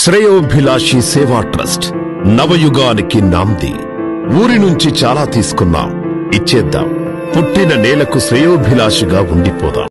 శ్రేయోభిలాషి సేవా ట్రస్ట్ నవయుగానికి నాంది. ఊరి నుంచి చాలా తీసుకున్నాం, ఇచ్చేద్దాం. పుట్టిన నేలకు శ్రేయోభిలాషిగా ఉండిపోదాం.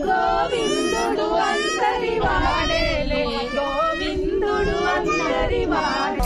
గోవిందుడు అందరి వాడేలే, గోవిందుడు అందరి వాడే.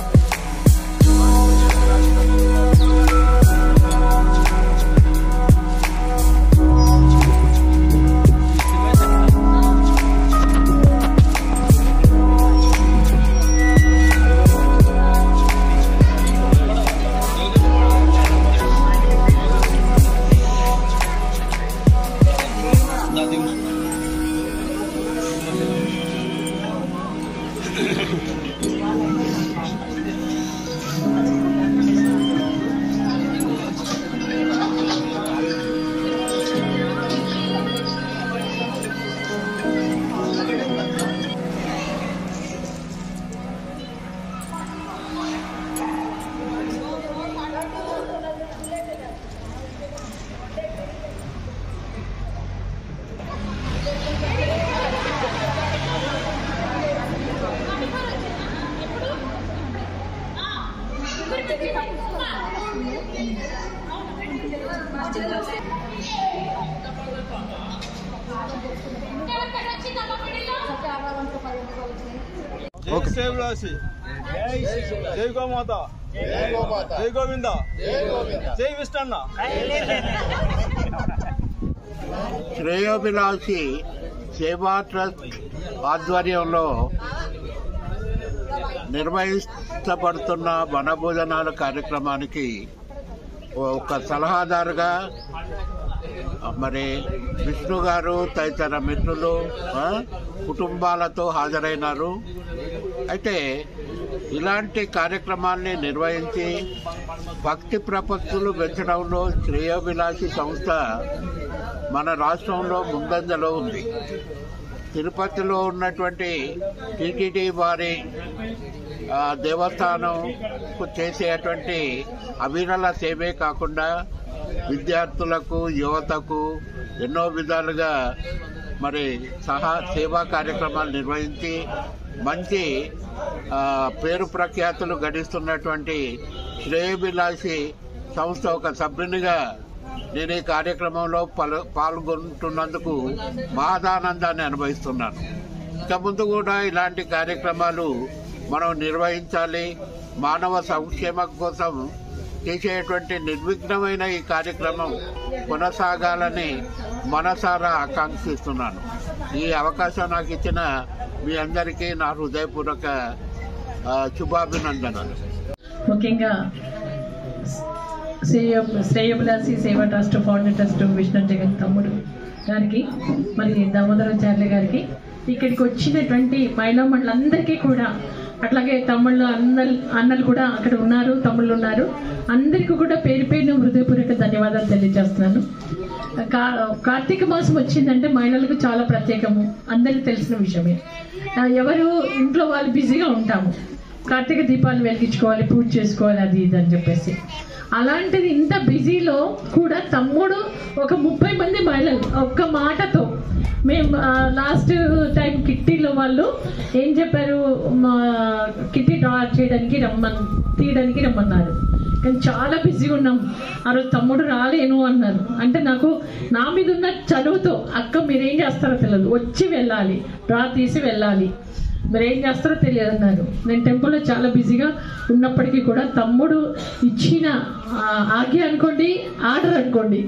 జై గోమాత, జై గోవింద, జై విష్ణన్న. శ్రేయోభిలాషి సేవా ట్రస్ట్ ఆధ్వర్యంలో నిర్వహించబడుతున్న వనభోజనాల కార్యక్రమానికి ఒక సలహాదారుగా మరి విష్ణు గారు తదితర మిత్రులు కుటుంబాలతో హాజరైనారు. అయితే ఇలాంటి కార్యక్రమాన్ని నిర్వహించి భక్తి ప్రపత్తులు పెంచడంలో శ్రేయోభిలాషి సంస్థ మన రాష్ట్రంలో ముందంజలో ఉంది. తిరుపతిలో ఉన్నటువంటి టీటీడీ వారి దేవస్థానం చేసేటువంటి అవిరళ సేవే కాకుండా విద్యార్థులకు, యువతకు ఎన్నో విధాలుగా మరి సేవా కార్యక్రమాలు నిర్వహించి మంచి పేరు ప్రఖ్యాతులు గడిస్తున్నటువంటి శ్రేయోభిలాషి సంస్థ ఒక సభ్యునిగా నేను ఈ కార్యక్రమంలో పాల్గొంటున్నందుకు మహదానందాన్ని అనుభవిస్తున్నాను. ఇక ముందు కూడా ఇలాంటి కార్యక్రమాలు మనం నిర్వహించాలి. మానవ సంక్షేమం కోసం చేసేటువంటి నిర్విఘ్నమైన ఈ కార్యక్రమం కొనసాగాలని మనసారా ఆకాంక్షిస్తున్నాను. ఈ అవకాశం నాకు ఇచ్చిన మీ అందరికీ నా హృదయపూర్వక శుభాభినందనలు. ముఖ్యంగా శ్రేయోభిలాషి సేవా trust founder trust Vishnu Jagan తమ్ముడు గారికి, మరి దామోదరాచార్య గారికి, ఇక్కడికి వచ్చినటువంటి మహిళా మండలందరికీ కూడా, అట్లాగే తమ్ముళ్ళు అన్నలు కూడా అక్కడ ఉన్నారు, తమ్ముళ్ళు ఉన్నారు, అందరికీ కూడా పేరు పేరును హృదయపూర్వక ధన్యవాదాలు తెలియజేస్తున్నాను. కార్తీక మాసం వచ్చిందంటే మహిళలకు చాలా ప్రత్యేకము, అందరికీ తెలిసిన విషయమే. ఎవరు ఇంట్లో వాళ్ళు బిజీగా ఉంటాము, కార్తీక దీపాలు వెలిగించుకోవాలి, పూజ చేసుకోవాలి, అది ఇది అని చెప్పేసి. అలాంటిది ఇంత బిజీలో కూడా తమ్ముడు ఒక 30 మంది మహిళలు ఒక్క మాటతో, మేము లాస్ట్ టైం కిట్టీలో వాళ్ళు ఏం చెప్పారు, కిట్టీ డ్రా తీయడానికి రమ్మన్నారు. కానీ చాలా బిజీగా ఉన్నాం. ఆ రోజు తమ్ముడు రాలేను అన్నారు. అంటే నాకు నా మీద ఉన్న చదువుతో, అక్క మీరేం చేస్తారో తెలియదు, వచ్చి వెళ్ళాలి, డ్రా తీసి వెళ్ళాలి, మరి ఏం చేస్తారో తెలియదు అన్నారు. నేను టెంపుల్లో చాలా బిజీగా ఉన్నప్పటికీ కూడా తమ్ముడు ఇచ్చిన ఆజ్ఞ అనుకోండి, ఆర్డర్ అనుకోండి,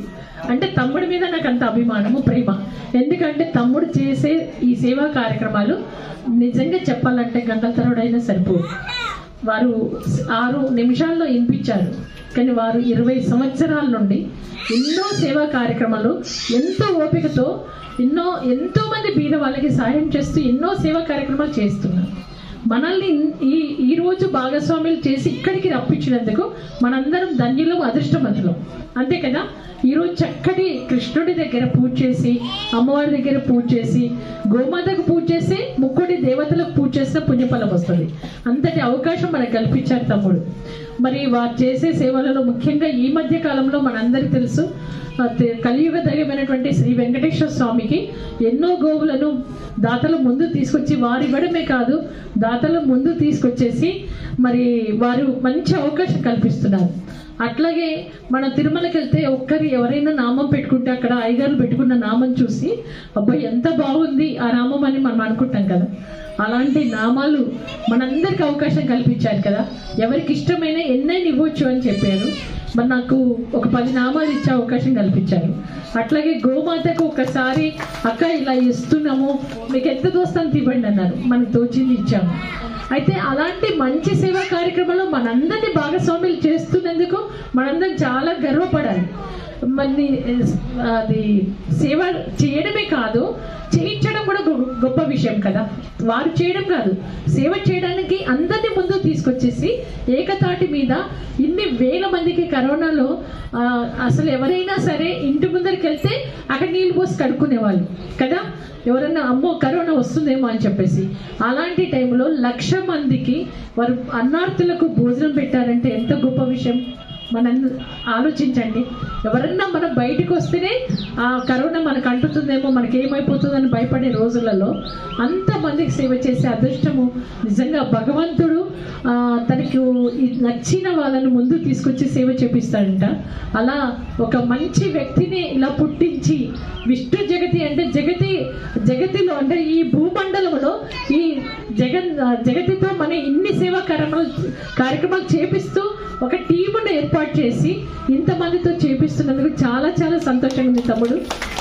అంటే తమ్ముడి మీద నాకు అంత అభిమానము, ప్రేమ. ఎందుకంటే తమ్ముడు చేసే ఈ సేవా కార్యక్రమాలు నిజంగా చెప్పాలంటే గంటల తరబడైనా సరిపోదు. వారు 6 నిమిషాల్లో వినిపించారు, కానీ వారు 20 సంవత్సరాల నుండి ఎన్నో సేవా కార్యక్రమాలు ఎంతో ఓపికతో ఎంతో మంది బీద వాళ్ళకి సాయం చేస్తూ ఎన్నో సేవా కార్యక్రమాలు చేస్తున్నారు. మనల్ని ఈ రోజు భాగస్వాములు చేసి ఇక్కడికి రప్పించినందుకు మనందరం ధన్యులం, అదృష్టవంతులం, అంతే కదా. ఈరోజు చక్కటి కృష్ణుడి దగ్గర పూజ చేసి, అమ్మవారి దగ్గర పూజ చేసి, గోమాతకు పూజ చేసి, ముక్కుడి దేవతలకు పూజ చేస్తే పుణ్యఫలం వస్తుంది. అంతటి అవకాశం మనకు కల్పించారు తమ్ముడు. మరి వారు చేసే సేవలలో ముఖ్యంగా ఈ మధ్య కాలంలో మనందరికీ తెలుసు, కలియుగ దైవమైనటువంటి శ్రీ వెంకటేశ్వర స్వామికి ఎన్నో గోవులను దాతల ముందు తీసుకొచ్చి, వారి ఇవ్వడమే కాదు దాతల ముందు తీసుకొచ్చేసి మరి వారు మంచి అవకాశం కల్పిస్తున్నారు. అట్లాగే మన తిరుమలకి వెళ్తే ఎవరైనా నామం పెట్టుకుంటే అక్కడ అయ్యగారు పెట్టుకున్న నామం చూసి అబ్బాయి ఎంత బాగుంది ఆ నామం అని మనం అనుకుంటాం కదా. అలాంటి నామాలు మనందరికి అవకాశం కల్పించారు కదా. ఎవరికి ఇష్టమైన ఎన్నైనా ఇవ్వచ్చు అని చెప్పారు. మరి నాకు ఒక 10 నామాలు ఇచ్చే అవకాశం కల్పించారు. అట్లాగే గోమాతకు ఒకసారి అక్క ఇలా ఇస్తున్నాము, మీకు ఎంత దోస్తాంత ఇవ్వండి అన్నారు, మనకు తోచింది ఇచ్చాము. అయితే అలాంటి మంచి సేవా కార్యక్రమంలో మనందరినీ భాగస్వాములు చేస్తున్నందుకు మనందరం చాలా గర్వపడాలి. మరి అది సేవ చేయడమే కాదు, చేయించడం కూడా గొప్ప విషయం కదా. వారు చేయడం కాదు, సేవ చేయడానికి అందరినీ ముందు తీసుకొచ్చేసి ఏకతాటి మీద ఇన్ని వేల మందికి కరోనాలో అసలు ఎవరైనా సరే ఇంటి ముందరికి వెళ్తే అక్కడ నీళ్ళు పోసి కడుక్కునేవాళ్ళు కదా. ఎవరన్నా అమ్మో కరోనా వస్తుందేమో అని చెప్పేసి, అలాంటి టైంలో 1,00,000 మందికి వారు అన్నార్థులకు భోజనం పెట్టారంటే ఎంత గొప్ప విషయం మనం ఆలోచించండి. ఎవరన్నా మనం బయటకు వస్తేనే ఆ కరోనా మనకు అంటుతుందేమో, మనకి ఏమైపోతుందని భయపడే రోజులలో అంతమందికి సేవ చేసే అదృష్టము నిజంగా భగవంతుడు తనకు నచ్చిన వాళ్ళను ముందు తీసుకొచ్చి సేవ చేపిస్తాడంట. అలా ఒక మంచి వ్యక్తిని ఇలా పుట్టించి విష్ణు జగతి అంటే జగతిలో అంటే ఈ భూమండలంలో ఈ జగతితో మన ఇన్ని సేవా కార్యక్రమాలు చేపిస్తూ ఒక టీమును ఏర్పాటు చేసి ఇంతమందితో చేపిస్తున్నందుకు చాలా చాలా సంతోషంగా ఉంది తమ్ముడు.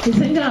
నిజంగా